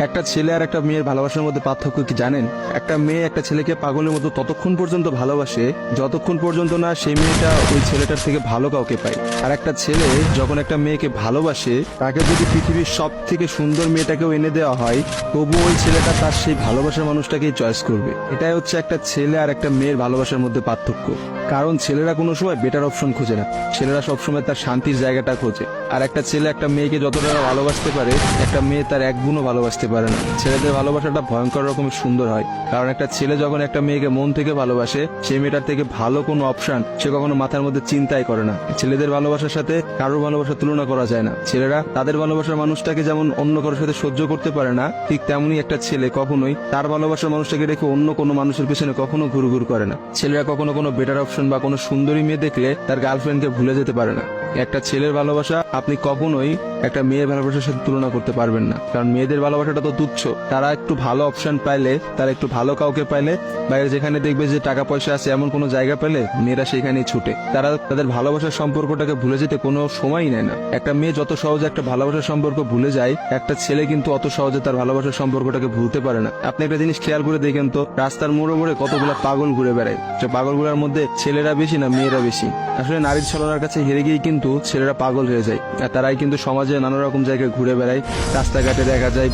একটা ছেলে আর একটা মেয়ের ভালোবাসার মধ্যে পার্থক্য কি জানেন? একটা মেয়ে একটা ছেলেকে পাগলের মতো ততক্ষণ পর্যন্ত ভালোবাসে যতক্ষণ পর্যন্ত না সেই মেয়েটা ওই ছেলেটার থেকে ভালো কাউকে পায়। আর একটা ছেলে যখন একটা মেয়েকে ভালোবাসে, তাকে যদি পৃথিবীর সব থেকে সুন্দর মেয়েটাকেও এনে দেওয়া হয়, তবুও ওই ছেলেটা তার সেই ভালোবাসার মানুষটাকেই চয়েস করবে। এটাই হচ্ছে একটা ছেলে আর একটা মেয়ের ভালোবাসার মধ্যে পার্থক্য। কারণ ছেলেরা কোনো সময় বেটার অপশন খোঁজে না, ছেলেরা সবসময় তার শান্তির জায়গাটা খোঁজে। আর একটা ছেলে একটা মেয়েকে যতটা ভালোবাসতে পারে, একটা মেয়ে তার এক গুণও ভালোবাসতে পারে না। ছেলেদের ভালোবাসাটা ভয়ঙ্কর রকমের সুন্দর হয়, কারণ একটা ছেলে যখন একটা মেয়েকে মন থেকে ভালোবাসে, সেই মেয়েটার থেকে ভালো কোনো অপশন সে কখনো মাথার মধ্যে চিন্তাই করে না। ছেলেদের ভালোবাসার সাথে কারোর ভালোবাসার তুলনা করা যায় না। ছেলেরা তাদের ভালোবাসার মানুষটাকে যেমন অন্য কারোর সাথে সহ্য করতে পারে না, ঠিক তেমনি একটা ছেলে কখনোই তার ভালোবাসার মানুষটাকে রেখে অন্য কোনো মানুষের পেছনে কখনো ঘুরঘুর করে না। ছেলেরা কখনো কোনো বেটার অপশন বা কোনো সুন্দরী মেয়ে দেখলে তার গার্লফ্রেন্ডকে ভুলে যেতে পারে না। একটা ছেলের ভালোবাসা আপনি কখনোই একটা মেয়ের ভালোবাসার সাথে তুলনা করতে পারবেন না, কারণ মেয়েদের ভালোবাসাটা তো তুচ্ছ। তারা একটু ভালো অপশন পাইলে, তারা একটু ভালো কাউকে পাইলে, বাইরে যেখানে দেখবে যে টাকা পয়সা আছে এমন কোনো জায়গা পেলে মেয়েরা সেখানেই ছুটে। তারা তাদের ভালোবাসার সম্পর্কটাকে ভুলে যেতে কোনো সময়ই নেয় না। একটা মেয়ে যত সহজে একটা ভালোবাসার সম্পর্ক ভুলে যায়, একটা ছেলে কিন্তু অত সহজে তার ভালোবাসার সম্পর্কটাকে ভুলতে পারে না। আপনি একটা জিনিস খেয়াল করে দেখেন তো, রাস্তার মোড়ে মোড়ে কতগুলো পাগল ঘুরে বেড়ায়। সে পাগলগুলোর মধ্যে ছেলেরা বেশি না মেয়েরা বেশি? আসলে নারীর ছলনার কাছে হেরে গিয়ে কিন্তু ছেলেরা পাগল হয়ে যায়, আর তারাই কিন্তু সমাজে নানা রকম জায়গায় ঘুরে বেড়ায়। রাস্তাঘাটে দেখা যায়